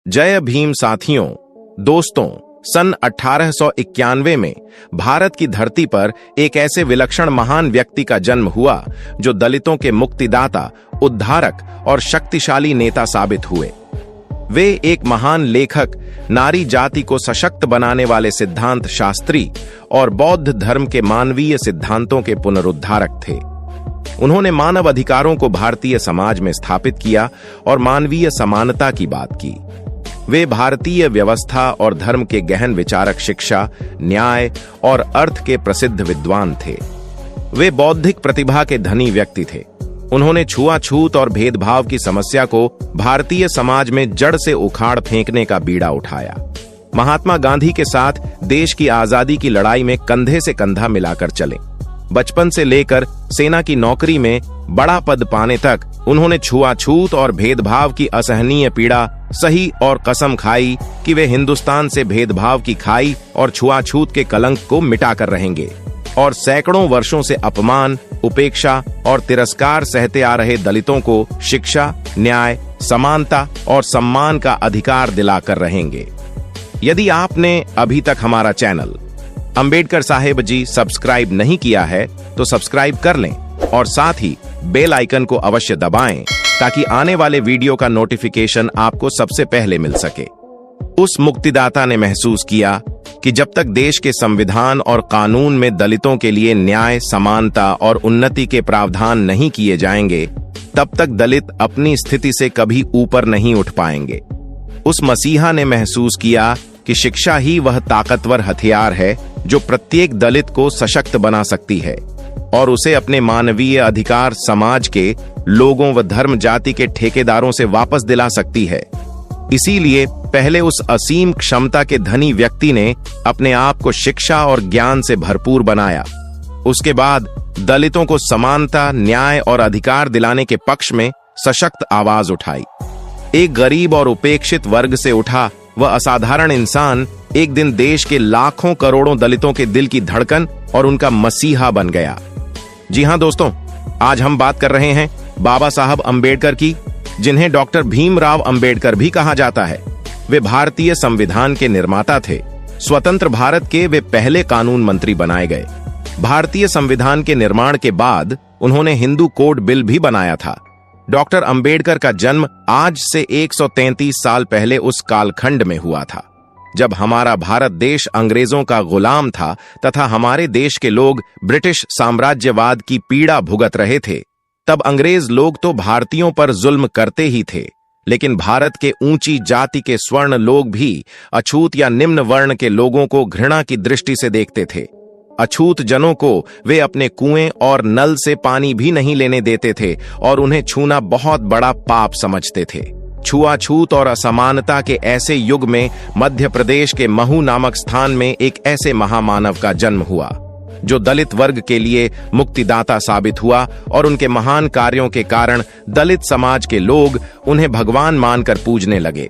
जय भीम साथियों, दोस्तों, सन 1891 में भारत की धरती पर एक ऐसे विलक्षण महान व्यक्ति का जन्म हुआ जो दलितों के मुक्तिदाता, उद्धारक और शक्तिशाली नेता साबित हुए। वे एक महान लेखक, नारी जाति को सशक्त बनाने वाले सिद्धांत शास्त्री और बौद्ध धर्म के मानवीय सिद्धांतों के पुनरुद्धारक थे। उन्होंने मानव अधिकारों को भारतीय समाज में स्थापित किया और मानवीय समानता की बात की। वे भारतीय व्यवस्था और धर्म के गहन विचारक, शिक्षा, न्याय और अर्थ के प्रसिद्ध विद्वान थे। वे बौद्धिक प्रतिभा के धनी व्यक्ति थे। उन्होंने छुआछूत और भेदभाव की समस्या को भारतीय समाज में जड़ से उखाड़ फेंकने का बीड़ा उठाया। महात्मा गांधी के साथ देश की आजादी की लड़ाई में कंधे से कंधा मिलाकर चले। बचपन से लेकर सेना की नौकरी में बड़ा पद पाने तक उन्होंने छुआछूत और भेदभाव की असहनीय पीड़ा सही और कसम खाई कि वे हिंदुस्तान से भेदभाव की खाई और छुआछूत के कलंक को मिटाकर रहेंगे और सैकड़ों वर्षों से अपमान, उपेक्षा और तिरस्कार सहते आ रहे दलितों को शिक्षा, न्याय, समानता और सम्मान का अधिकार दिलाकर रहेंगे। यदि आपने अभी तक हमारा चैनल अंबेडकर साहेब जी सब्सक्राइब नहीं किया है तो सब्सक्राइब कर लें और साथ ही बेल आइकन को अवश्य दबाएं ताकि आने वाले वीडियो का नोटिफिकेशन आपको सबसे पहले मिल सके। उस मुक्तिदाता ने महसूस किया कि जब तक देश के संविधान और कानून में दलितों के लिए न्याय, समानता और उन्नति के प्रावधान नहीं किए जाएंगे, तब तक दलित अपनी स्थिति से कभी ऊपर नहीं उठ पाएंगे। उस मसीहा ने महसूस किया कि शिक्षा ही वह ताकतवर हथियार है जो प्रत्येक दलित को सशक्त बना सकती है और उसे अपने मानवीय अधिकार समाज के लोगों व धर्म जाति के ठेकेदारों से वापस दिला सकती है। इसीलिए पहले उस असीम क्षमता के धनी व्यक्ति ने अपने आप को शिक्षा और ज्ञान से भरपूर बनाया। उसके बाद दलितों को समानता, न्याय और अधिकार दिलाने के पक्ष में सशक्त आवाज उठाई। एक गरीब और उपेक्षित वर्ग से उठा वह असाधारण इंसान एक दिन देश के लाखों करोड़ों दलितों के दिल की धड़कन और उनका मसीहा बन गया। जी हां दोस्तों, आज हम बात कर रहे हैं बाबा साहब अंबेडकर की, जिन्हें डॉक्टर भीमराव अंबेडकर भी कहा जाता है। वे भारतीय संविधान के निर्माता थे। स्वतंत्र भारत के वे पहले कानून मंत्री बनाए गए। भारतीय संविधान के निर्माण के बाद उन्होंने हिंदू कोड बिल भी बनाया था। डॉक्टर अंबेडकर का जन्म आज से 133 साल पहले उस कालखंड में हुआ था जब हमारा भारत देश अंग्रेजों का गुलाम था तथा हमारे देश के लोग ब्रिटिश साम्राज्यवाद की पीड़ा भुगत रहे थे। तब अंग्रेज लोग तो भारतीयों पर जुल्म करते ही थे, लेकिन भारत के ऊंची जाति के स्वर्ण लोग भी अछूत या निम्न वर्ण के लोगों को घृणा की दृष्टि से देखते थे। अछूत जनों को वे अपने कुएं और नल से पानी भी नहीं लेने देते थे और उन्हें छूना बहुत बड़ा पाप समझते थे। छुआछूत और असमानता के ऐसे युग में मध्य प्रदेश के महू नामक स्थान में एक ऐसे महामानव का जन्म हुआ जो दलित वर्ग के लिए मुक्तिदाता साबित हुआ और उनके महान कार्यों के कारण दलित समाज के लोग उन्हें भगवान मानकर पूजने लगे।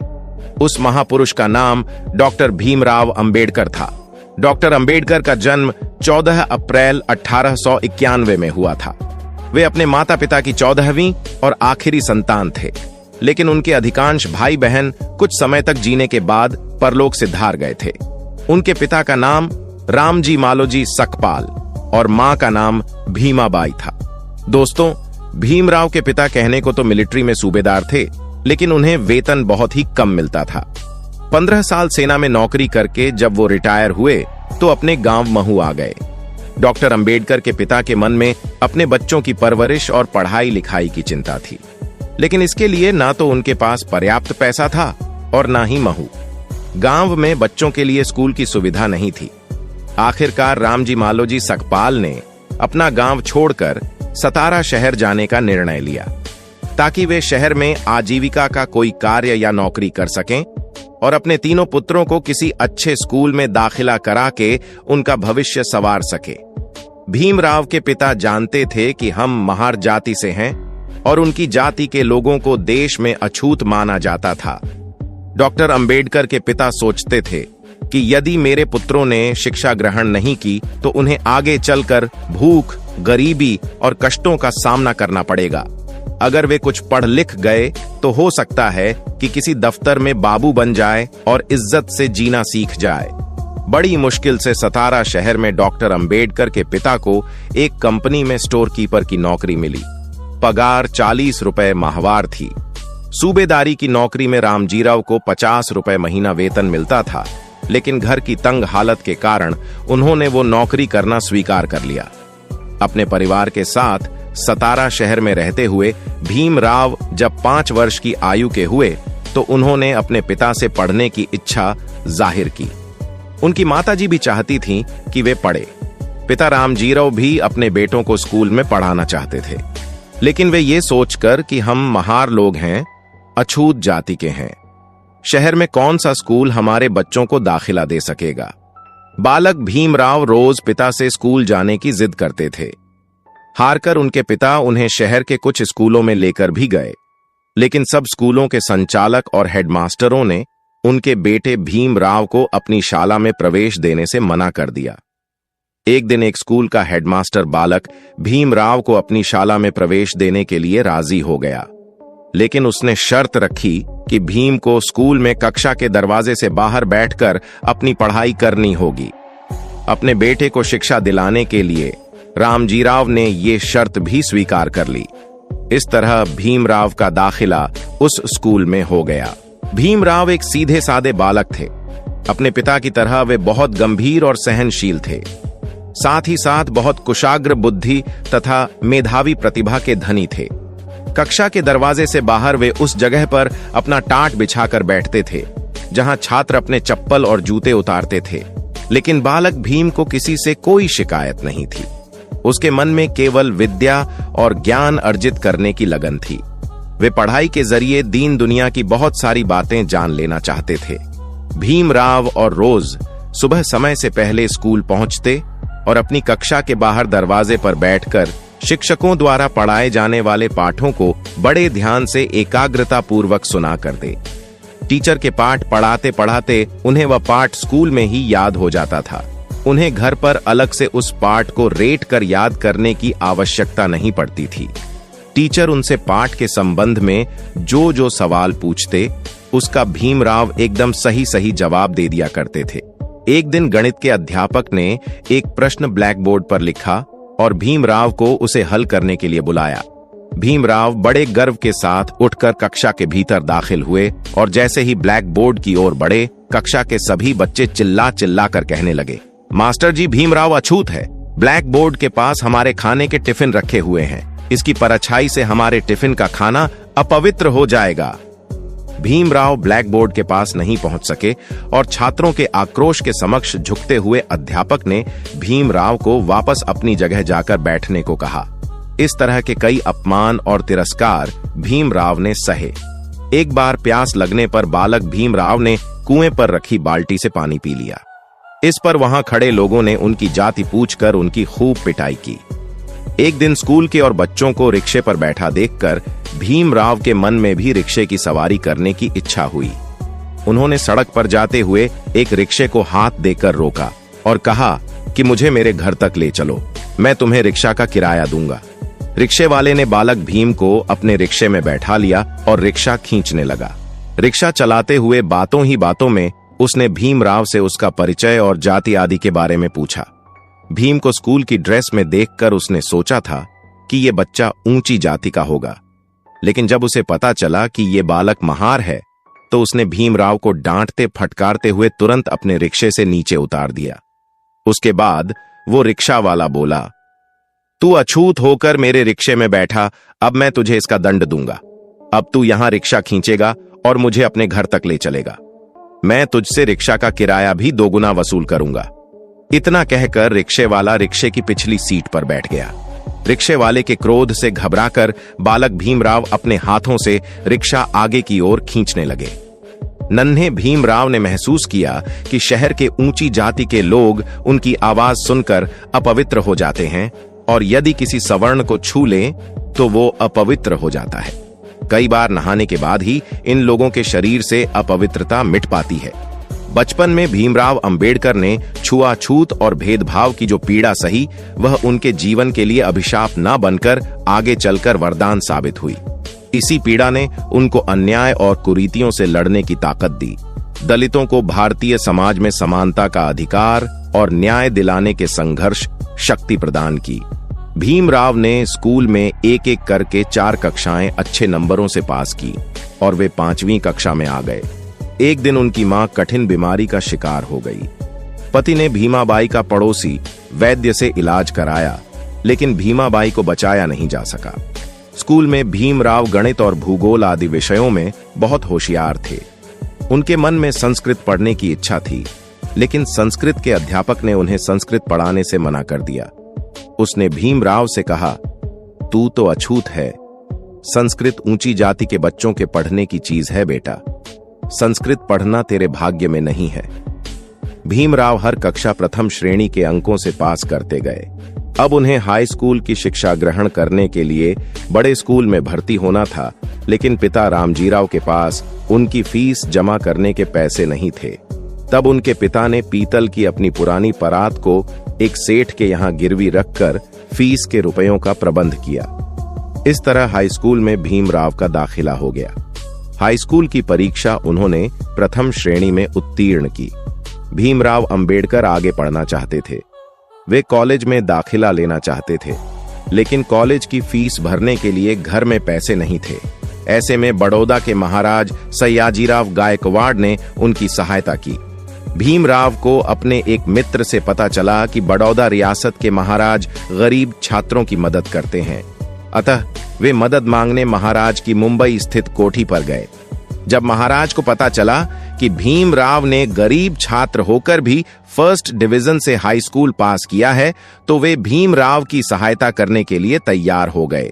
उस महापुरुष का नाम डॉक्टर भीमराव अंबेडकर था। डॉक्टर अंबेडकर का जन्म 14 अप्रैल 1891 में हुआ था। वे अपने माता पिता की 14वीं और आखिरी संतान थे, लेकिन उनके अधिकांश भाई बहन कुछ समय तक जीने के बाद परलोक से धार गए थे। उनके पिता का नाम रामजी मालोजी सकपाल और मां का नाम भीमाबाई था। दोस्तों, भीमराव के पिता कहने को तो मिलिट्री में सूबेदार थे, लेकिन उन्हें वेतन बहुत ही कम मिलता था। 15 साल सेना में नौकरी करके जब वो रिटायर हुए तो अपने गांव महू आ गए। डॉक्टर अंबेडकर के पिता के मन में अपने बच्चों की परवरिश और पढ़ाई लिखाई की चिंता थी, लेकिन इसके लिए ना तो उनके पास पर्याप्त पैसा था और ना ही महू। गांव में बच्चों के लिए स्कूल की सुविधा नहीं थी। आखिरकार रामजी मालोजी सकपाल ने अपना गांव छोड़कर सतारा शहर जाने का निर्णय लिया ताकि वे शहर में आजीविका का कोई कार्य या नौकरी कर सकें और अपने तीनों पुत्रों को किसी अच्छे स्कूल में दाखिला करा के उनका भविष्य संवार सके। भीमराव के पिता जानते थे कि हम महार जाति से हैं और उनकी जाति के लोगों को देश में अछूत माना जाता था। डॉक्टर अंबेडकर के पिता सोचते थे कि यदि मेरे पुत्रों ने शिक्षा ग्रहण नहीं की तो उन्हें आगे चलकर भूख, गरीबी और कष्टों का सामना करना पड़ेगा। अगर वे कुछ पढ़ लिख गए तो हो सकता है कि किसी दफ्तर में बाबू बन जाए और इज्जत से जीना सीख जाए। बड़ी मुश्किल से सतारा शहर में डॉक्टर अंबेडकर के पिता को एक कंपनी में स्टोर कीपर की नौकरी मिली। पगार 40 रुपए माहवार थी। सूबेदारी की नौकरी में रामजीराव को 50 रुपए महीना वेतन मिलता था, लेकिन घर की तंग हालत के कारण उन्होंने वो नौकरी करना स्वीकार कर लिया। अपने परिवार के साथ सतारा शहर में रहते हुए भीमराव जब 5 वर्ष की आयु के हुए तो उन्होंने अपने पिता से पढ़ने की इच्छा जाहिर की। उनकी माताजी भी चाहती थीं कि वे पढ़े। पिता रामजीराव भी अपने बेटों को स्कूल में पढ़ाना चाहते थे, लेकिन वे ये सोचकर कि हम महार लोग हैं, अछूत जाति के हैं, शहर में कौन सा स्कूल हमारे बच्चों को दाखिला दे सकेगा। बालक भीमराव रोज पिता से स्कूल जाने की जिद करते थे। हारकर उनके पिता उन्हें शहर के कुछ स्कूलों में लेकर भी गए, लेकिन सब स्कूलों के संचालक और हेडमास्टरों ने उनके बेटे भीमराव को अपनी शाला में प्रवेश देने से मना कर दिया। एक दिन एक स्कूल का हेडमास्टर बालक भीमराव को अपनी शाला में प्रवेश देने के लिए राजी हो गया, लेकिन उसने शर्त रखी कि भीम को स्कूल में कक्षा के दरवाजे से बाहर बैठकर अपनी पढ़ाई करनी होगी। अपने बेटे को शिक्षा दिलाने के लिए रामजीराव ने ये शर्त भी स्वीकार कर ली। इस तरह भीमराव का दाखिला उस स्कूल में हो गया। भीमराव एक सीधे साधे बालक थे। अपने पिता की तरह वे बहुत गंभीर और सहनशील थे। साथ ही साथ बहुत कुशाग्र बुद्धि तथा मेधावी प्रतिभा के धनी थे। कक्षा के दरवाजे से बाहर वे उस जगह पर अपना टाट बिछाकर बैठते थे जहां छात्र अपने चप्पल और जूते उतारते थे, लेकिन बालक भीम को किसी से कोई शिकायत नहीं थी। उसके मन में केवल विद्या और ज्ञान अर्जित करने की लगन थी। वे पढ़ाई के जरिए दीन दुनिया की बहुत सारी बातें जान लेना चाहते थे। भीमराव और रोज सुबह समय से पहले स्कूल पहुंचते और अपनी कक्षा के बाहर दरवाजे पर बैठकर शिक्षकों द्वारा पढ़ाए जाने वाले पाठों को बड़े ध्यान से एकाग्रता पूर्वक सुना करते। टीचर के पाठ पढ़ाते पढ़ाते उन्हें वह पाठ स्कूल में ही याद हो जाता था। उन्हें घर पर अलग से उस पाठ को रेट कर याद करने की आवश्यकता नहीं पड़ती थी। टीचर उनसे पाठ के संबंध में जो जो सवाल पूछते उसका भीमराव एकदम सही सही जवाब दे दिया करते थे। एक दिन गणित के अध्यापक ने एक प्रश्न ब्लैक बोर्ड पर लिखा और भीमराव को उसे हल करने के लिए बुलाया। भीमराव बड़े गर्व के साथ उठकर कक्षा के भीतर दाखिल हुए और जैसे ही ब्लैक बोर्ड की ओर बढ़े, कक्षा के सभी बच्चे चिल्ला चिल्ला कर कहने लगे, मास्टर जी, भीमराव अछूत है। ब्लैक बोर्ड के पास हमारे खाने के टिफिन रखे हुए हैं। इसकी परछाई से हमारे टिफिन का खाना अपवित्र हो जाएगा। भीमराव ब्लैक बोर्ड के पास नहीं पहुंच सके और छात्रों के आक्रोश के समक्ष झुकते हुए अध्यापक ने भीमराव को वापस अपनी जगह जाकर बैठने को कहा। इस तरह के कई अपमान और तिरस्कार भीमराव ने सहे। एक बार प्यास लगने पर बालक भीमराव ने कुएं पर रखी बाल्टी से पानी पी लिया। इस पर वहां खड़े लोगों ने उनकी जाति पूछकर उनकी खूब पिटाई की। एक दिन स्कूल के और बच्चों को रिक्शे पर बैठा देखकर भीमराव के मन में भी रिक्शे की सवारी करने की इच्छा हुई। उन्होंने सड़क पर जाते हुए एक रिक्शे को हाथ देकर रोका और कहा कि मुझे मेरे घर तक ले चलो, मैं तुम्हें रिक्शा का किराया दूंगा। रिक्शे वाले ने बालक भीम को अपने रिक्शे में बैठा लिया और रिक्शा खींचने लगा। रिक्शा चलाते हुए बातों ही बातों में उसने भीमराव से उसका परिचय और जाति आदि के बारे में पूछा। भीम को स्कूल की ड्रेस में देखकर उसने सोचा था कि ये बच्चा ऊंची जाति का होगा, लेकिन जब उसे पता चला कि ये बालक महार है तो उसने भीमराव को डांटते फटकारते हुए तुरंत अपने रिक्शे से नीचे उतार दिया। उसके बाद वो रिक्शा वाला बोला, तू अछूत होकर मेरे रिक्शे में बैठा, अब मैं तुझे इसका दंड दूंगा। अब तू यहां रिक्शा खींचेगा और मुझे अपने घर तक ले चलेगा। मैं तुझसे रिक्शा का किराया भी 2 गुना वसूल करूंगा। इतना कहकर रिक्शे वाला रिक्शे की पिछली सीट पर बैठ गया। रिक्शे वाले के क्रोध से घबराकर बालक भीमराव अपने हाथों से रिक्शा आगे की ओर खींचने लगे। नन्हे भीमराव ने महसूस किया कि शहर के ऊंची जाति के लोग उनकी आवाज सुनकर अपवित्र हो जाते हैं और यदि किसी सवर्ण को छू ले तो वो अपवित्र हो जाता है। कई बार नहाने के बाद ही इन लोगों के शरीर से अपवित्रता मिट पाती है। बचपन में भीमराव अंबेडकर ने छुआछूत और भेदभाव की जो पीड़ा सही, वह उनके जीवन के लिए अभिशाप न बनकर आगे चलकर वरदान साबित हुई। इसी पीड़ा ने उनको अन्याय और कुरीतियों से लड़ने की ताकत दी, दलितों को भारतीय समाज में समानता का अधिकार और न्याय दिलाने के संघर्ष शक्ति प्रदान की। भीमराव ने स्कूल में एक एक करके 4 कक्षाएं अच्छे नंबरों से पास की और वे 5वीं कक्षा में आ गए। एक दिन उनकी मां कठिन बीमारी का शिकार हो गई। पति ने भीमाबाई का पड़ोसी वैद्य से इलाज कराया, लेकिन भीमाबाई को बचाया नहीं जा सका। स्कूल में भीमराव गणित और भूगोल आदि विषयों में बहुत होशियार थे। उनके मन में संस्कृत पढ़ने की इच्छा थी, लेकिन संस्कृत के अध्यापक ने उन्हें संस्कृत पढ़ाने से मना कर दिया। उसने भीमराव से कहा, तू तो अछूत है, संस्कृत ऊंची जाति के बच्चों के पढ़ने की चीज है बेटा, संस्कृत पढ़ना तेरे भाग्य में नहीं है। भीमराव हर कक्षा प्रथम श्रेणी के अंकों से पास करते गए। अब उन्हें हाई स्कूल की शिक्षा ग्रहण करने के लिए बड़े स्कूल में भर्ती होना था, लेकिन पिता रामजीराव के पास उनकी फीस जमा करने के पैसे नहीं थे। तब उनके पिता ने पीतल की अपनी पुरानी परात को एक सेठ के यहां गिरवी रखकर फीस के रुपयों का प्रबंध किया। इस तरह हाई स्कूल में भीमराव का दाखिला हो गया। हाई स्कूल की परीक्षा उन्होंने प्रथम श्रेणी में उत्तीर्ण की। भीमराव अंबेडकर आगे पढ़ना चाहते थे। वे कॉलेज में दाखिला लेना चाहते थे, लेकिन कॉलेज की फीस भरने के लिए घर में पैसे नहीं थे। ऐसे में बड़ौदा के महाराज सयाजीराव गायकवाड़ ने उनकी सहायता की। भीमराव को अपने एक मित्र से पता चला कि बड़ौदा रियासत के महाराज गरीब छात्रों की मदद करते हैं, अतः वे मदद मांगने महाराज की मुंबई स्थित कोठी पर गए। जब महाराज को पता चला कि भीमराव ने गरीब छात्र होकर भी फर्स्ट डिवीजन से हाई स्कूल पास किया है, तो वे भीमराव की सहायता करने के लिए तैयार हो गए।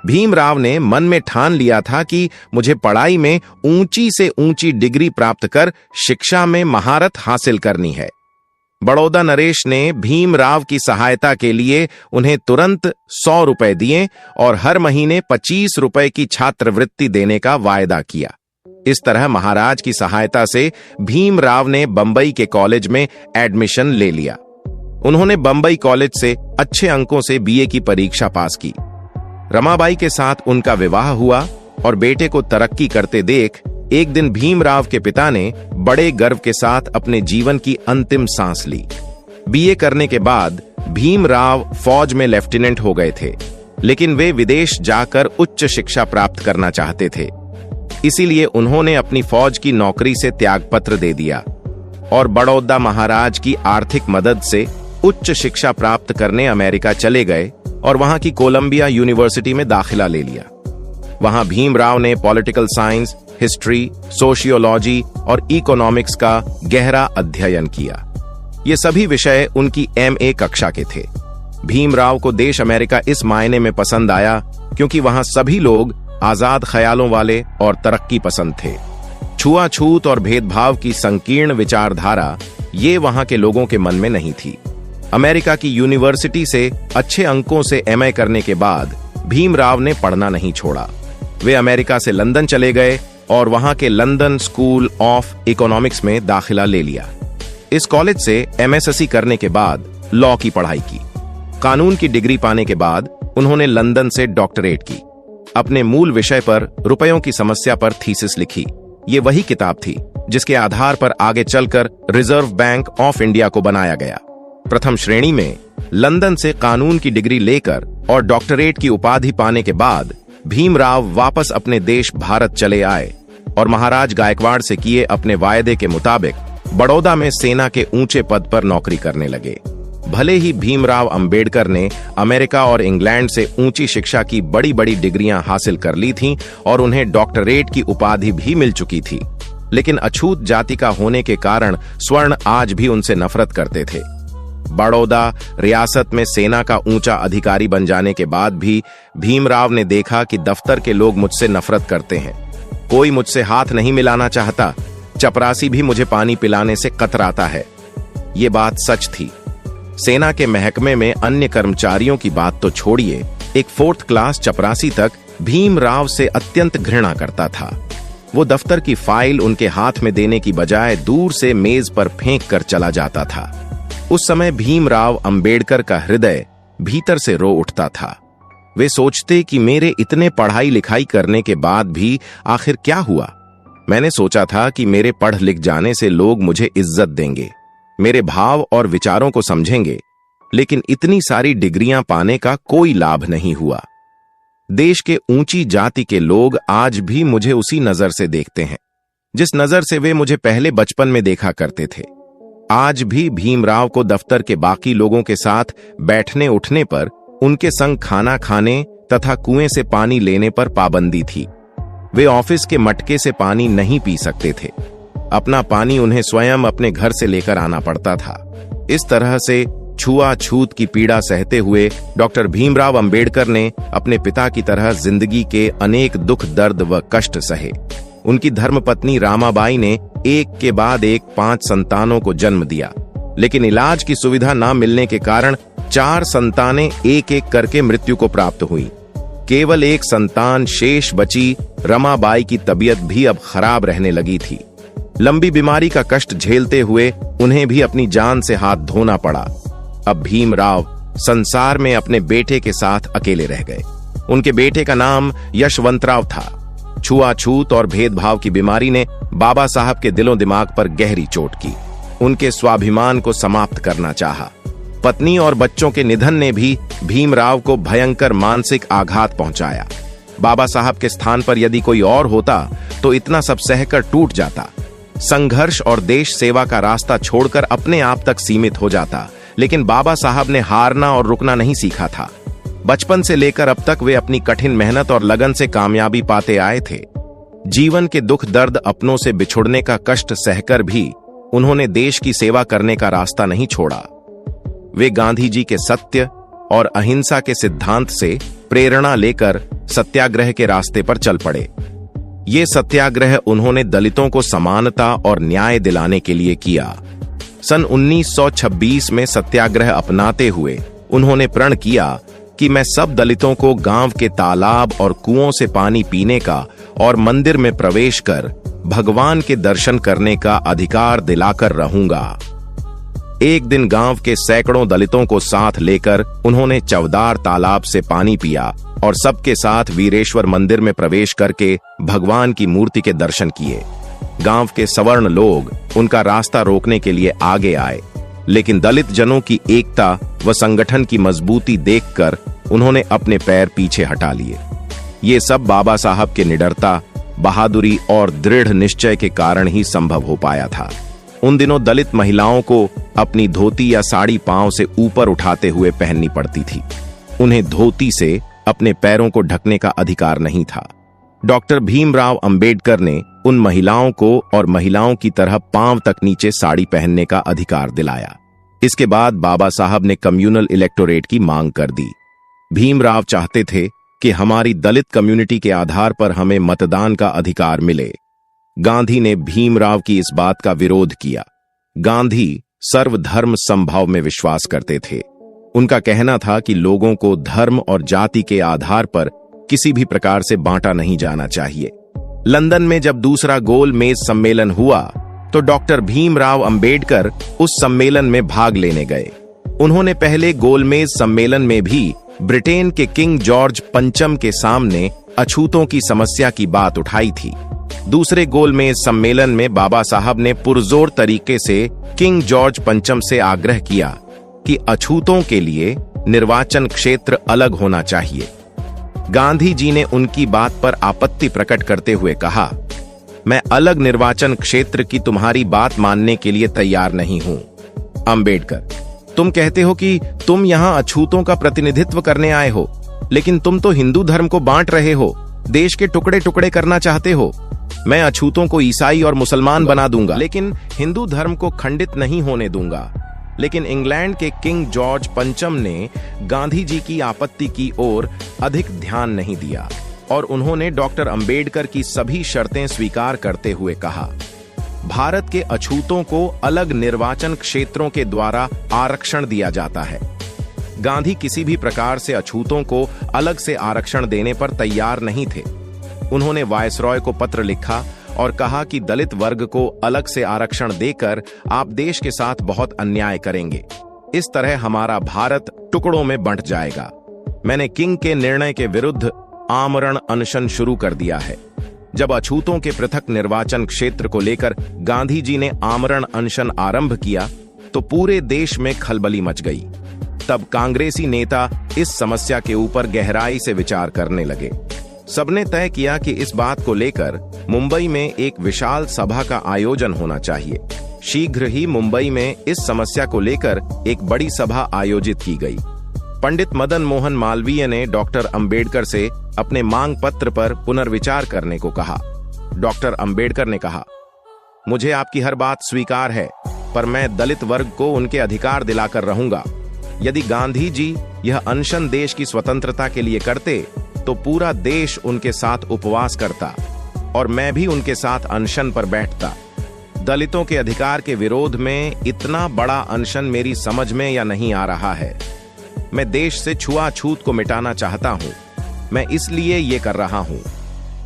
भीमराव ने मन में ठान लिया था कि मुझे पढ़ाई में ऊंची से ऊंची डिग्री प्राप्त कर शिक्षा में महारत हासिल करनी है। बड़ौदा नरेश ने भीमराव की सहायता के लिए उन्हें तुरंत 100 रुपए दिए और हर महीने 25 रुपए की छात्रवृत्ति देने का वायदा किया। इस तरह महाराज की सहायता से भीमराव ने बंबई के कॉलेज में एडमिशन ले लिया। उन्होंने बंबई कॉलेज से अच्छे अंकों से बीए की परीक्षा पास की। रमाबाई के साथ उनका विवाह हुआ और बेटे को तरक्की करते देख एक दिन भीमराव के पिता ने बड़े गर्व के साथ अपने जीवन की अंतिम सांस ली। बीए करने के बाद भीमराव फौज में लेफ्टिनेंट हो गए थे, लेकिन वे विदेश जाकर उच्च शिक्षा प्राप्त करना चाहते थे। इसीलिए उन्होंने अपनी फौज की नौकरी से त्यागपत्र दे दिया और बड़ौदा महाराज की आर्थिक मदद से उच्च शिक्षा प्राप्त करने अमेरिका चले गए और वहां की कोलंबिया यूनिवर्सिटी में दाखिला ले लिया। वहां भीमराव ने पॉलिटिकल साइंस, हिस्ट्री, सोशियोलॉजी और इकोनॉमिक्स का गहरा अध्ययन किया। ये सभी विषय उनकी एमए कक्षा के थे। भीमराव को देश अमेरिका इस मायने में पसंद आया क्योंकि वहां सभी लोग आजाद ख्यालों वाले और तरक्की पसंद थे। छुआछूत और भेदभाव की संकीर्ण विचारधारा ये वहां के लोगों के मन में नहीं थी। अमेरिका की यूनिवर्सिटी से अच्छे अंकों से एमए करने के बाद भीमराव ने पढ़ना नहीं छोड़ा। वे अमेरिका से लंदन चले गए और वहां के लंदन स्कूल ऑफ इकोनॉमिक्स में दाखिला ले लिया। इस कॉलेज से एमएससी करने के बाद लॉ की पढ़ाई की। कानून की डिग्री पाने के बाद उन्होंने लंदन से डॉक्टरेट की। अपने मूल विषय पर रुपयों की समस्या पर थीसिस लिखी। ये वही किताब थी जिसके आधार पर आगे चलकर रिजर्व बैंक ऑफ इंडिया को बनाया गया। प्रथम श्रेणी में लंदन से कानून की डिग्री लेकर और डॉक्टरेट की उपाधि पाने के बाद भीमराव वापस अपने देश भारत चले आए और महाराज गायकवाड़ से किए अपने वायदे के मुताबिक बड़ौदा में सेना के ऊंचे पद पर नौकरी करने लगे। भले ही भीमराव अंबेडकर ने अमेरिका और इंग्लैंड से ऊंची शिक्षा की बड़ी बड़ी डिग्रियां हासिल कर ली थीं और उन्हें डॉक्टरेट की उपाधि भी मिल चुकी थी, लेकिन अछूत जाति का होने के कारण स्वर्ण आज भी उनसे नफरत करते थे। बड़ौदा रियासत में सेना का ऊंचा अधिकारी बन जाने के बाद भी भीमराव ने देखा कि दफ्तर के लोग मुझसे नफरत करते हैं। कोई मुझसे हाथ नहीं मिलाना चाहता, चपरासी भी मुझे पानी पिलाने से कतराता है। ये बात सच थी। सेना के महकमे में अन्य कर्मचारियों की बात तो छोड़िए, एक 4th क्लास चपरासी तक भीमराव से अत्यंत घृणा करता था। वो दफ्तर की फाइल उनके हाथ में देने की बजाय दूर से मेज पर फेंक कर चला जाता था। उस समय भीमराव अंबेडकर का हृदय भीतर से रो उठता था। वे सोचते कि मेरे इतने पढ़ाई लिखाई करने के बाद भी आखिर क्या हुआ। मैंने सोचा था कि मेरे पढ़ लिख जाने से लोग मुझे इज्जत देंगे, मेरे भाव और विचारों को समझेंगे, लेकिन इतनी सारी डिग्रियां पाने का कोई लाभ नहीं हुआ। देश के ऊंची जाति के लोग आज भी मुझे उसी नजर से देखते हैं जिस नजर से वे मुझे पहले बचपन में देखा करते थे। आज भी भीमराव को दफ्तर के बाकी लोगों के साथ बैठने उठने पर, उनके संग खाना खाने तथा कुएं से पानी लेने पर पाबंदी थी। वे ऑफिस के मटके से पानी नहीं पी सकते थे। अपना पानी उन्हें स्वयं अपने घर से लेकर आना पड़ता था। इस तरह से छुआछूत की पीड़ा सहते हुए डॉक्टर भीमराव अंबेडकर ने अपने पिता की तरह जिंदगी के अनेक दुख, दर्द व कष्ट सहे। उनकी धर्मपत्नी रामाबाई ने एक के बाद एक 5 संतानों को जन्म दिया, लेकिन इलाज की सुविधा न मिलने के कारण 4 संतानें एक एक करके मृत्यु को प्राप्त हुई। केवल एक संतान शेष बची रमाबाई की तबीयत भी अब खराब रहने लगी थी। लंबी बीमारी का कष्ट झेलते हुए उन्हें भी अपनी जान से हाथ धोना पड़ा। अब भीमराव संसार में अपने बेटे के साथ अकेले रह गए। उनके बेटे का नाम यशवंतराव था। छुआछूत और भेदभाव की बीमारी ने बाबा साहब के दिलो दिमाग पर गहरी चोट की। उनके स्वाभिमान को समाप्त करना चाहा। पत्नी और बच्चों के निधन ने भी भीमराव को भयंकर मानसिक आघात पहुंचाया। बाबा साहब के स्थान पर यदि कोई और होता तो इतना सब सहकर टूट जाता। संघर्ष और देश सेवा का रास्ता छोड़कर अपने आप तक सीमित हो जाता, लेकिन बाबा साहब ने हारना और रुकना नहीं सीखा था। बचपन से लेकर अब तक वे अपनी कठिन मेहनत और लगन से कामयाबी पाते आए थे। जीवन के दुख, दर्द, अपनों से बिछुड़ने का कष्ट सहकर भी उन्होंने देश की सेवा करने का रास्ता नहीं छोड़ा। वे गांधी जी के सत्य और अहिंसा के सिद्धांत से प्रेरणा लेकर सत्याग्रह के रास्ते पर चल पड़े। ये सत्याग्रह उन्होंने दलितों को समानता और न्याय दिलाने के लिए किया। सन 1926 में सत्याग्रह अपनाते हुए उन्होंने प्रण किया कि मैं सब दलितों को गांव के तालाब और कुओं से पानी पीने का और मंदिर में प्रवेश कर भगवान के दर्शन करने का अधिकार दिलाकर रहूंगा। एक दिन गांव के सैकड़ों दलितों को साथ लेकर उन्होंने चवदार तालाब से पानी पिया और सबके साथ वीरेश्वर मंदिर में प्रवेश करके भगवान की मूर्ति के दर्शन किए। गांव के सवर्ण लोग उनका रास्ता रोकने के लिए आगे आए, लेकिन दलित जनों की एकता व संगठन की मजबूती देखकर उन्होंने अपने पैर पीछे हटा लिए। ये सब बाबा साहब के निडरता, बहादुरी और दृढ़ निश्चय के कारण ही संभव हो पाया था। उन दिनों दलित महिलाओं को अपनी धोती या साड़ी पांव से ऊपर उठाते हुए पहननी पड़ती थी। उन्हें धोती से अपने पैरों को ढकने का अधिकार नहीं था। डॉक्टर भीमराव अंबेडकर ने उन महिलाओं को और महिलाओं की तरह पांव तक नीचे साड़ी पहनने का अधिकार दिलाया। इसके बाद बाबा साहब ने कम्युनल इलेक्टोरेट की मांग कर दी। भीमराव चाहते थे कि हमारी दलित कम्युनिटी के आधार पर हमें मतदान का अधिकार मिले। गांधी ने भीमराव की इस बात का विरोध किया। गांधी सर्वधर्म समभाव में विश्वास करते थे। उनका कहना था कि लोगों को धर्म और जाति के आधार पर किसी भी प्रकार से बांटा नहीं जाना चाहिए। लंदन में जब दूसरा गोल मेज सम्मेलन हुआ तो डॉक्टर भीमराव अंबेडकर उस सम्मेलन में भाग लेने गए। उन्होंने पहले गोलमेज सम्मेलन में भी ब्रिटेन के किंग जॉर्ज पंचम के सामने अछूतों की समस्या की बात उठाई थी। दूसरे गोलमेज सम्मेलन में बाबा साहब ने पुरजोर तरीके से किंग जॉर्ज पंचम से आग्रह किया कि अछूतों के लिए निर्वाचन क्षेत्र अलग होना चाहिए। गांधी जी ने उनकी बात पर आपत्ति प्रकट करते हुए कहा, मैं अलग निर्वाचन क्षेत्र की तुम्हारी बात मानने के लिए तैयार नहीं हूं। अंबेडकर, तुम कहते हो कि तुम यहां अछूतों का प्रतिनिधित्व करने आए हो, लेकिन तुम तो हिंदू धर्म को बांट रहे हो, देश के टुकड़े टुकड़े करना चाहते हो। मैं अछूतों को ईसाई और मुसलमान बना दूंगा, लेकिन हिंदू धर्म को खंडित नहीं होने दूंगा। लेकिन इंग्लैंड के किंग जॉर्ज पंचम ने गांधी जी की आपत्ति की ओर अधिक ध्यान नहीं दिया और उन्होंने डॉक्टर अंबेडकर की सभी शर्तें स्वीकार करते हुए कहा, भारत के अछूतों को अलग निर्वाचन क्षेत्रों के द्वारा आरक्षण दिया जाता है। गांधी किसी भी प्रकार से अछूतों को अलग से आरक्षण देने पर तैयार नहीं थे। उन्होंने वायसरॉय को पत्र लिखा और कहा कि दलित वर्ग को अलग से आरक्षण देकर आप देश के साथ बहुत अन्याय करेंगे। इस तरह हमारा भारत टुकड़ों में बंट जाएगा। मैंने किंग के निर्णय के विरुद्ध आमरण अनशन शुरू कर दिया है। जब अछूतों के पृथक निर्वाचन क्षेत्र को लेकर गांधी जी ने आमरण अनशन आरंभ किया तो पूरे देश में खलबली मच गई। तब कांग्रेसी नेता इस समस्या के ऊपर गहराई से विचार करने लगे। सबने तय किया कि इस बात को लेकर मुंबई में एक विशाल सभा का आयोजन होना चाहिए। शीघ्र ही मुंबई में इस समस्या को लेकर एक बड़ी सभा आयोजित की गई। पंडित मदन मोहन मालवीय ने डॉक्टर अंबेडकर से अपने मांग पत्र पर पुनर्विचार करने को कहा। डॉक्टर अंबेडकर ने कहा, मुझे आपकी हर बात स्वीकार है, पर मैं दलित वर्ग को उनके अधिकार दिलाकर रहूंगा। यदि गांधी जी यह अनशन देश की स्वतंत्रता के लिए करते तो पूरा देश उनके साथ उपवास करता और मैं भी उनके साथ अनशन पर बैठता। दलितों के अधिकार के विरोध में इतना बड़ा अनशन मेरी समझ में या नहीं आ रहा है। मैं देश से छुआछूत को मिटाना चाहता हूं। मैं इसलिए ये कर रहा हूं।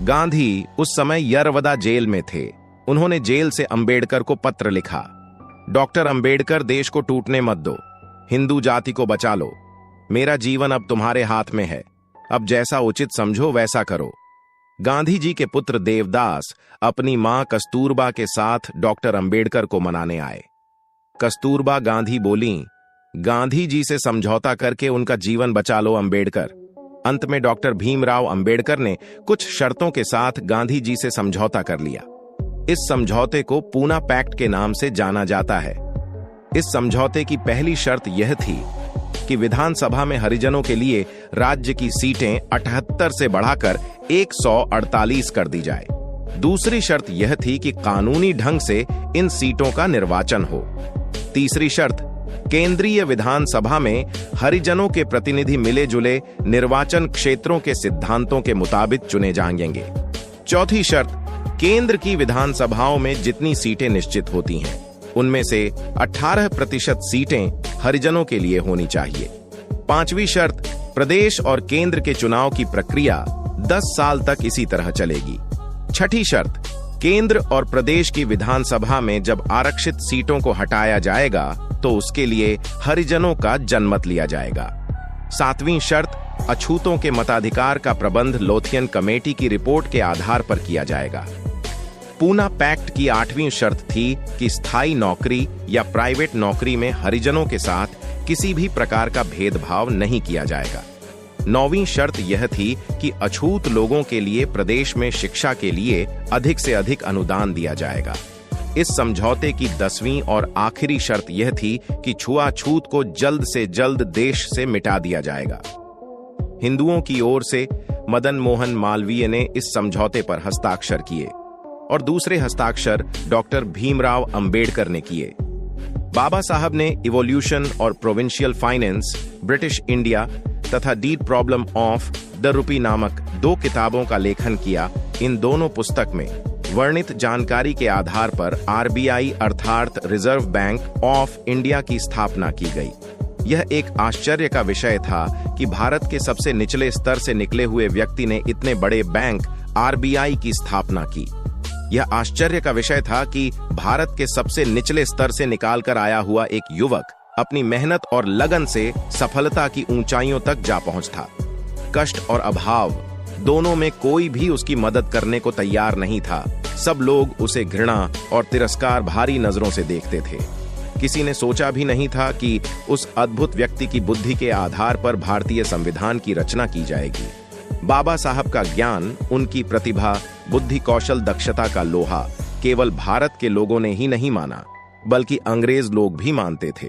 गांधी उस समय यरवदा जेल में थे। उन्होंने जेल से अंबेडकर को पत्र लिखा, डॉक्टर अंबेडकर, देश को टूटने मत दो, हिंदू जाति को बचा लो। मेरा जीवन अब तुम्हारे हाथ में है। अब जैसा उचित समझो वैसा करो। गांधी जी के पुत्र देवदास अपनी मां कस्तूरबा के साथ डॉक्टर अंबेडकर को मनाने आए। कस्तूरबा गांधी बोली, गांधी जी से समझौता करके उनका जीवन बचा लो अंबेडकर। अंत में डॉक्टर भीमराव अंबेडकर ने कुछ शर्तों के साथ गांधी जी से समझौता कर लिया। इस समझौते को पूना पैक्ट के नाम से जाना जाता है। इस समझौते की पहली शर्त यह थी कि विधानसभा में हरिजनों के लिए राज्य की सीटें 78 से बढ़ाकर 148 कर दी जाए। दूसरी शर्त यह थी कि कानूनी ढंग से इन सीटों का निर्वाचन हो। तीसरी शर्त, केंद्रीय विधानसभा में हरिजनों के प्रतिनिधि मिले जुले निर्वाचन क्षेत्रों के सिद्धांतों के मुताबिक चुने जाएंगे। चौथी शर्त, केंद्र की विधानसभाओं में जितनी सीटें निश्चित होती हैं उनमें से 18% सीटें हरिजनों के लिए होनी चाहिए। पांचवी शर्त, प्रदेश और केंद्र के चुनाव की प्रक्रिया 10 साल तक इसी तरह चलेगी। छठी शर्त, केंद्र और प्रदेश की विधानसभा में जब आरक्षित सीटों को हटाया जाएगा तो उसके लिए हरिजनों का जनमत लिया जाएगा। सातवीं शर्त, अछूतों के मताधिकार का प्रबंध लोथियन कमेटी की रिपोर्ट के आधार पर किया जाएगा। पूना पैक्ट की 8वीं शर्त थी कि स्थायी नौकरी या प्राइवेट नौकरी में हरिजनों के साथ किसी भी प्रकार का भेदभाव नहीं किया जाएगा। 9वीं शर्त यह थी कि अछूत लोगों के लिए प्रदेश में शिक्षा के लिए अधिक से अधिक अनुदान दिया जाएगा। इस समझौते की 10वीं और आखिरी शर्त यह थी कि छुआछूत को जल्द से जल्द देश से मिटा दिया जाएगा। हिंदुओं की ओर से मदन मोहन मालवीय ने इस समझौते पर हस्ताक्षर किए और दूसरे हस्ताक्षर डॉक्टर भीमराव अंबेडकर ने किए। बाबा साहब ने इवोल्यूशन और प्रोविंशियल फाइनेंस, ब्रिटिश इंडिया तथा the problem of the rupee नामक 2 किताबों का लेखन किया। इन दोनों पुस्तक में वर्णित जानकारी के आधार पर आरबीआई अर्थात रिजर्व बैंक ऑफ इंडिया की स्थापना की गई। यह एक आश्चर्य का विषय था कि भारत के सबसे निचले स्तर से निकले हुए व्यक्ति ने इतने बड़े बैंक आरबीआई की स्थापना की। यह आश्चर्य का विषय था कि भारत के सबसे निचले स्तर से निकालकर आया हुआ एक युवक अपनी मेहनत और लगन से सफलता की ऊंचाइयों तक जा पहुंचा। कष्ट और अभाव दोनों में कोई भी उसकी मदद करने को तैयार नहीं था। सब लोग उसे घृणा और तिरस्कार भारी नजरों से देखते थे। किसी ने सोचा भी नहीं था कि उस अद्भुत व्यक्ति की बुद्धि के आधार पर भारतीय संविधान की रचना की जाएगी। बाबा साहब का ज्ञान, उनकी प्रतिभा, बुद्धि कौशल, दक्षता का लोहा केवल भारत के लोगों ने ही नहीं माना बल्कि अंग्रेज लोग भी मानते थे।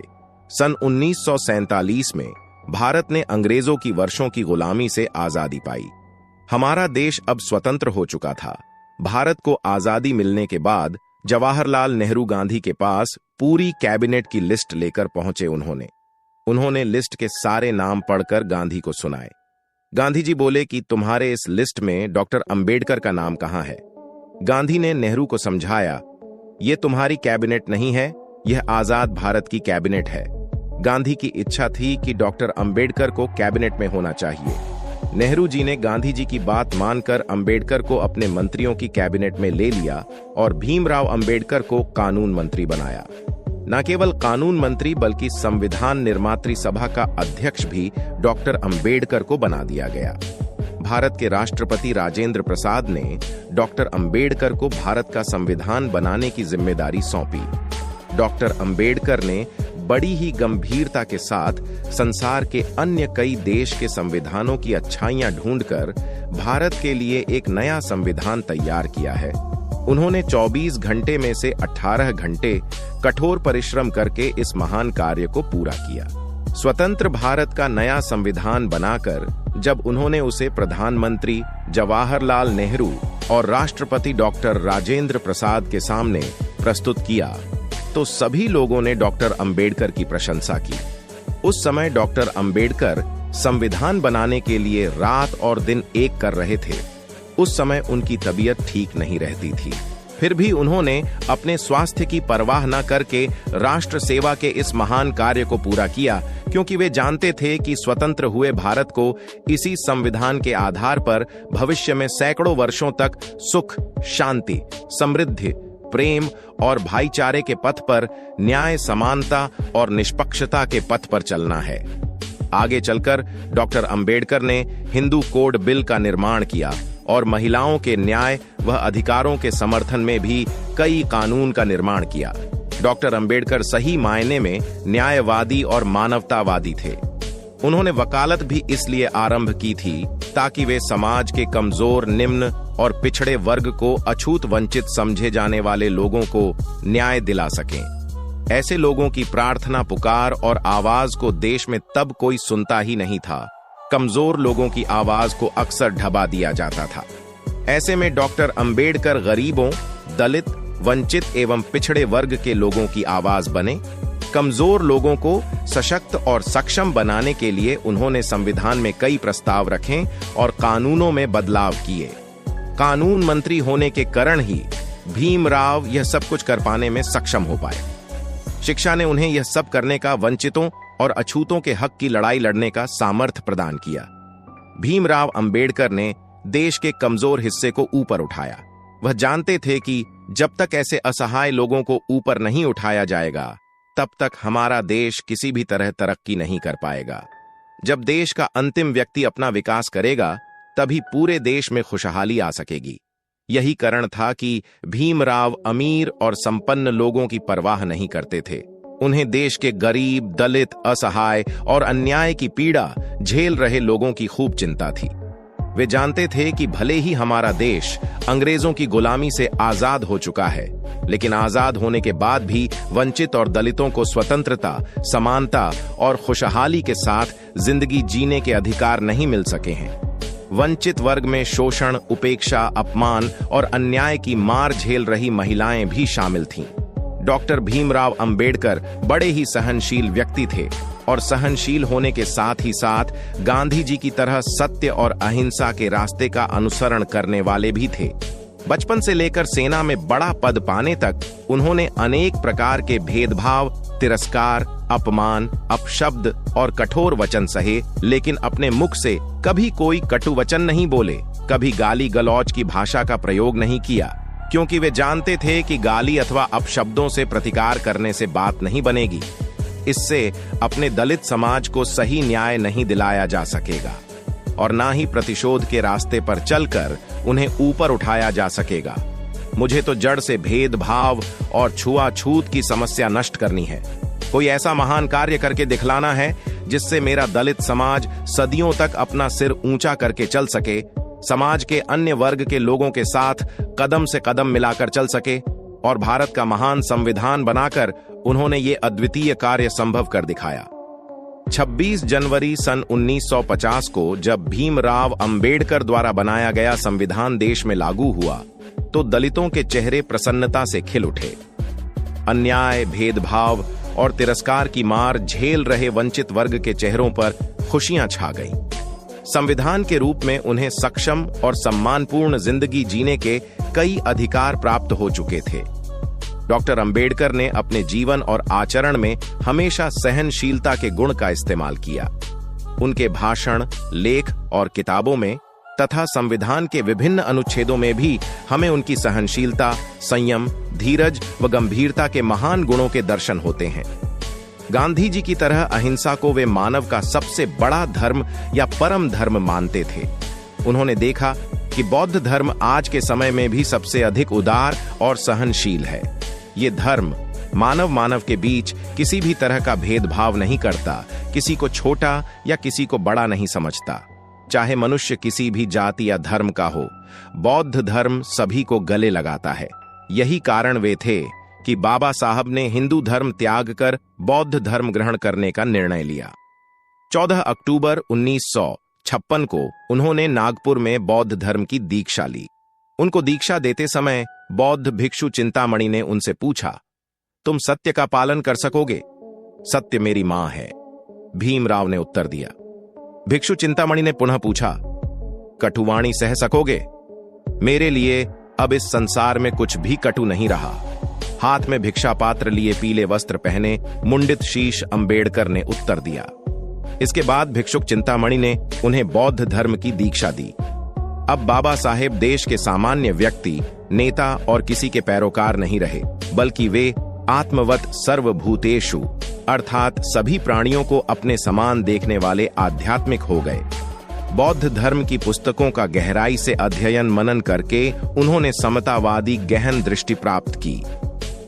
सन 1947 में भारत ने अंग्रेजों की वर्षों की गुलामी से आजादी पाई। हमारा देश अब स्वतंत्र हो चुका था। भारत को आजादी मिलने के बाद जवाहरलाल नेहरू गांधी के पास पूरी कैबिनेट की लिस्ट लेकर पहुंचे। उन्होंने लिस्ट के सारे नाम पढ़कर गांधी को सुनाए। गांधी जी बोले कि तुम्हारे इस लिस्ट में डॉक्टर अंबेडकर का नाम कहां है? गांधी ने नेहरू को समझाया, यह तुम्हारी कैबिनेट नहीं है, यह आजाद भारत की कैबिनेट है। गांधी की इच्छा थी कि डॉक्टर अंबेडकर को कैबिनेट में होना चाहिए। नेहरू जी ने गांधी जी की बात मानकर अंबेडकर को अपने मंत्रियों की कैबिनेट में ले लिया और भीमराव अंबेडकर को कानून मंत्री बनाया। न केवल कानून मंत्री बल्कि संविधान निर्मात्री सभा का अध्यक्ष भी डॉक्टर अंबेडकर को बना दिया गया। भारत के राष्ट्रपति राजेंद्र प्रसाद ने डॉक्टर अंबेडकर को भारत का संविधान बनाने की जिम्मेदारी सौंपी। डॉक्टर अंबेडकर ने बड़ी ही गंभीरता के साथ संसार के अन्य कई देश के संविधानों की अच्छाइयां ढूंढकर भारत के लिए एक नया संविधान तैयार किया है। उन्होंने 24 घंटे में से 18 घंटे कठोर परिश्रम करके इस महान कार्य को पूरा किया। स्वतंत्र भारत का नया संविधान बनाकर जब उन्होंने उसे प्रधानमंत्री जवाहरलाल नेहरू और राष्ट्रपति डॉक्टर राजेंद्र प्रसाद के सामने प्रस्तुत किया तो सभी लोगों ने डॉक्टर अंबेडकर की प्रशंसा की। उस समय डॉक्टर अंबेडकर संविधान बनाने के लिए रात और दिन एक कर रहे थे। उस समय उनकी तबीयत ठीक नहीं रहती थी, फिर भी उन्होंने अपने स्वास्थ्य की परवाह न करके राष्ट्र सेवा के इस महान कार्य को पूरा किया, क्योंकि वे जानते थे कि स्वतंत्र हुए भारत को इसी संविधान के आधार पर भविष्य में सैकड़ों वर्षों तक सुख, शांति, समृद्धि, प्रेम और भाईचारे के पथ पर, न्याय, समानता और निष्पक्षता के पथ पर चलना है। आगे चलकर डॉक्टर अंबेडकर ने हिंदू कोड बिल का निर्माण किया और महिलाओं के न्याय व अधिकारों के समर्थन में भी कई कानून का निर्माण किया। डॉक्टर अंबेडकर सही मायने में न्यायवादी और मानवतावादी थे। उन्होंने वकालत भी इसलिए आरंभ की थी ताकि वे समाज के कमजोर, निम्न और पिछड़े वर्ग को अछूत वंचित समझे जाने वाले लोगों को न्याय दिला सकें। ऐसे लोगों की प्रार्थना, पुकार और आवाज को देश में तब कोई सुनता ही नहीं था। कमजोर लोगों की आवाज को अक्सर ढबा दिया जाता था। ऐसे में डॉक्टर अंबेडकर गरीबों, दलित, वंचित एवं पिछड़े वर्ग के लोगों की आवाज बने। कमजोर लोगों को सशक्त और सक्षम बनाने के लिए उन्होंने संविधान में कई प्रस्ताव रखे और कानूनों में बदलाव किए। कानून मंत्री होने के कारण ही भीमराव यह सब कुछ कर पाने में सक्षम हो पाए। शिक्षा ने उन्हें यह सब करने का, वंचितों और अछूतों के हक की लड़ाई लड़ने का सामर्थ्य प्रदान किया। भीमराव अंबेडकर ने देश के कमजोर हिस्से को ऊपर उठाया। वह जानते थे कि जब तक ऐसे असहाय लोगों को ऊपर नहीं उठाया जाएगा, तब तक हमारा देश किसी भी तरह तरक्की नहीं कर पाएगा। जब देश का अंतिम व्यक्ति अपना विकास करेगा, तभी पूरे देश में खुशहाली आ सकेगी। यही कारण था कि भीमराव अमीर और संपन्न लोगों की परवाह नहीं करते थे। उन्हें देश के गरीब, दलित, असहाय और अन्याय की पीड़ा झेल रहे लोगों की खूब चिंता थी। वे जानते थे कि भले ही हमारा देश अंग्रेजों की गुलामी से आजाद हो चुका है, लेकिन आजाद होने के बाद भी वंचित और दलितों को स्वतंत्रता, समानता और खुशहाली के साथ जिंदगी जीने के अधिकार नहीं मिल सके हैं। वंचित वर्ग में शोषण, उपेक्षा, अपमान और अन्याय की मार झेल रही महिलाएं भी शामिल थीं। डॉक्टर भीमराव अंबेडकर बड़े ही सहनशील व्यक्ति थे और सहनशील होने के साथ ही साथ गांधी जी की तरह सत्य और अहिंसा के रास्ते का अनुसरण करने वाले भी थे। बचपन से लेकर सेना में बड़ा पद पाने तक उन्होंने अनेक प्रकार के भेदभाव, तिरस्कार, अपमान, अपशब्द और कठोर वचन सहे, लेकिन अपने मुख से कभी कोई कटु वचन नहीं बोले, कभी गाली गलौज की भाषा का प्रयोग नहीं किया, क्योंकि वे जानते थे कि गाली अथवा अपशब्दों से प्रतिकार करने से बात नहीं बनेगी। इससे अपने दलित समाज को सही न्याय नहीं दिलाया जा सकेगा और ना ही प्रतिशोध के रास्ते पर चलकर उन्हें ऊपर उठाया जा सकेगा। मुझे तो जड़ से भेदभाव और छुआछूत की समस्या नष्ट करनी है। कोई ऐसा महान कार्य करके दिखलाना है जिससे मेरा दलित समाज सदियों तक अपना सिर ऊंचा करके चल सके, समाज के अन्य वर्ग के लोगों के साथ कदम से कदम मिलाकर चल सके, और भारत का महान संविधान बनाकर उन्होंने ये अद्वितीय कार्य संभव कर दिखाया। 26 जनवरी सन 1950 को जब भीमराव अंबेडकर द्वारा बनाया गया संविधान देश में लागू हुआ, तो दलितों के चेहरे प्रसन्नता से खिल उठे। अन्याय, भेदभाव और तिरस्कार की मार झेल रहे वंचित वर्ग के चेहरों पर खुशियां छा गईं। संविधान के रूप में उन्हें सक्षम और सम्मानपूर्ण जिंदगी जीने के कई अधिकार प्राप्त हो चुके थे। डॉक्टर अंबेडकर ने अपने जीवन और आचरण में हमेशा सहनशीलता के गुण का इस्तेमाल किया। उनके भाषण, लेख और किताबों में तथा संविधान के विभिन्न अनुच्छेदों में भी हमें उनकी सहनशीलता, संयम, धीरज व गंभीरता के महान गुणों के दर्शन होते हैं। गांधी जी की तरह अहिंसा को वे मानव का सबसे बड़ा धर्म या परम धर्म मानते थे। उन्होंने देखा कि बौद्ध धर्म आज के समय में भी सबसे अधिक उदार और सहनशील है। ये धर्म मानव के बीच किसी भी तरह का भेदभाव नहीं करता, किसी को छोटा या किसी को बड़ा नहीं समझता, चाहे मनुष्य किसी भी जाति या धर्म का हो। बौद्ध धर्म सभी को गले लगाता है। यही कारण वे थे कि बाबा साहब ने हिंदू धर्म त्याग कर बौद्ध धर्म ग्रहण करने का निर्णय लिया। 14 अक्टूबर 1956 को उन्होंने नागपुर में बौद्ध धर्म की दीक्षा ली। उनको दीक्षा देते समय बौद्ध भिक्षु चिंतामणि ने उनसे पूछा, तुम सत्य का पालन कर सकोगे? सत्य मेरी मां है, भीमराव ने उत्तर दिया। भिक्षु चिंतामणि ने पुनः पूछा, कटुवाणी सह सकोगे? मेरे लिए अब इस संसार में कुछ भी कटु नहीं रहा। हाथ में भिक्षा पात्र लिए पीले वस्त्र पहने मुंडित शीश अंबेडकर ने उत्तर दिया। इसके बाद भिक्षुक चिंतामणि ने उन्हें बौद्ध धर्म की दीक्षा दी। अब बाबा साहेब देश के सामान्य व्यक्ति, नेता और किसी के पैरोकार नहीं रहे, बल्कि वे आत्मवत सर्वभूतेषु अर्थात सभी प्राणियों को अपने समान देखने वाले आध्यात्मिक हो गए। बौद्ध धर्म की पुस्तकों का गहराई से अध्ययन मनन करके उन्होंने समतावादी गहन दृष्टि प्राप्त की।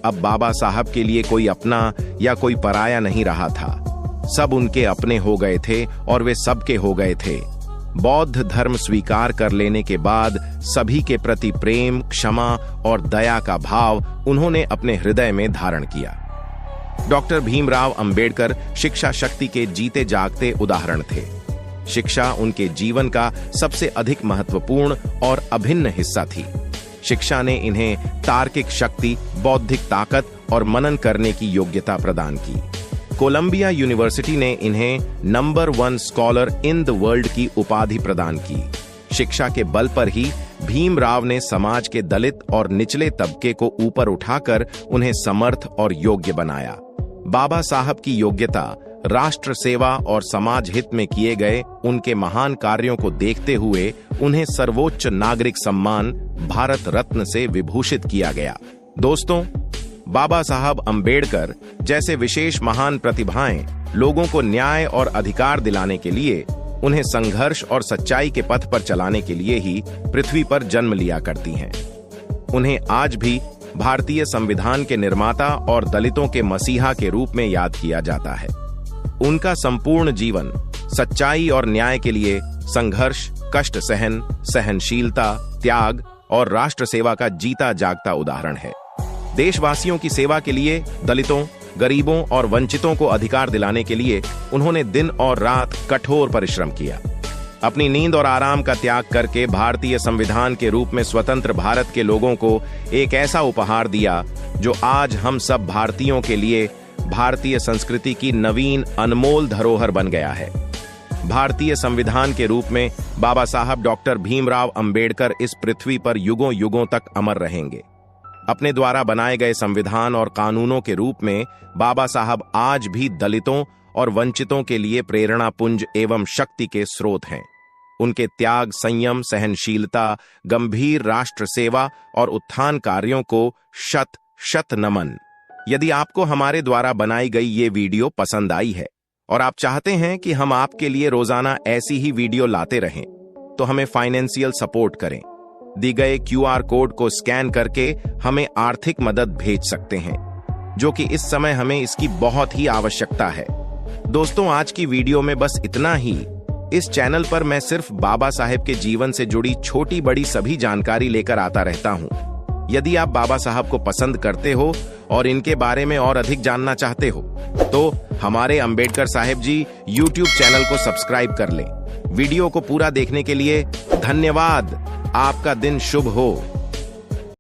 अब बाबा साहब के लिए कोई अपना या कोई पराया नहीं रहा था। सब उनके अपने हो गए थे और वे सबके हो गए थे। बौद्ध धर्म स्वीकार कर लेने के बाद सभी के प्रति प्रेम, क्षमा और दया का भाव उन्होंने अपने हृदय में धारण किया। डॉक्टर भीमराव अंबेडकर शिक्षा शक्ति के जीते जागते उदाहरण थे। शिक्षा उनके जीवन का सबसे अधिक महत्वपूर्ण और अभिन्न हिस्सा थी। शिक्षा ने इन्हें तार्किक शक्ति, बौद्धिक ताकत और मनन करने की योग्यता प्रदान की। कोलंबिया यूनिवर्सिटी ने इन्हें number 1 scholar in the world की उपाधि प्रदान की। शिक्षा के बल पर ही भीमराव ने समाज के दलित और निचले तबके को ऊपर उठाकर उन्हें समर्थ और योग्य बनाया। बाबा साहब की योग्यता, राष्ट्र सेवा और समाज हित में किए गए उनके महान कार्यों को देखते हुए उन्हें सर्वोच्च नागरिक सम्मान भारत रत्न से विभूषित किया गया। दोस्तों, बाबा साहब अंबेडकर जैसे विशेष महान प्रतिभाएं लोगों को न्याय और अधिकार दिलाने के लिए, उन्हें संघर्ष और सच्चाई के पथ पर चलाने के लिए ही पृथ्वी पर जन्म लिया करती हैं। उन्हें आज भी भारतीय संविधान के निर्माता और दलितों के मसीहा के रूप में याद किया जाता है। उनका संपूर्ण जीवन सच्चाई और न्याय के लिए संघर्ष, कष्ट सहन, सहनशीलता, त्याग और राष्ट्र सेवा का जीता जागता उदाहरण है। देशवासियों की सेवा के लिए, दलितों, गरीबों और वंचितों को अधिकार दिलाने के लिए उन्होंने दिन और रात कठोर परिश्रम किया। अपनी नींद और आराम का त्याग करके भारतीय संविधान के रूप में स्वतंत्र भारत के लोगों को एक ऐसा उपहार दिया जो आज हम सब भारतीयों के लिए भारतीय संस्कृति की नवीन अनमोल धरोहर बन गया है। भारतीय संविधान के रूप में बाबा साहब डॉक्टर भीमराव अंबेडकर इस पृथ्वी पर युगों युगों तक अमर रहेंगे। अपने द्वारा बनाए गए संविधान और कानूनों के रूप में बाबा साहब आज भी दलितों और वंचितों के लिए प्रेरणा पुंज एवं शक्ति के स्रोत हैं। उनके त्याग, संयम, सहनशीलता, गंभीर राष्ट्र सेवा और उत्थान कार्यों को शत शत नमन। यदि आपको हमारे द्वारा बनाई गई ये वीडियो पसंद आई है और आप चाहते हैं कि हम आपके लिए रोजाना ऐसी ही वीडियो लाते रहें, तो हमें फाइनेंशियल सपोर्ट करें। दी गए QR कोड को स्कैन करके हमें आर्थिक मदद भेज सकते हैं, जो कि इस समय हमें इसकी बहुत ही आवश्यकता है। दोस्तों, आज की वीडियो में बस इतना ही। इस चैनल पर मैं सिर्फ बाबा साहेब के जीवन से जुड़ी छोटी बड़ी सभी जानकारी लेकर आता रहता हूं। यदि आप बाबा साहब को पसंद करते हो और इनके बारे में और अधिक जानना चाहते हो, तो हमारे अंबेडकर साहेब जी YouTube चैनल को सब्सक्राइब कर लें। वीडियो को पूरा देखने के लिए धन्यवाद। आपका दिन शुभ हो।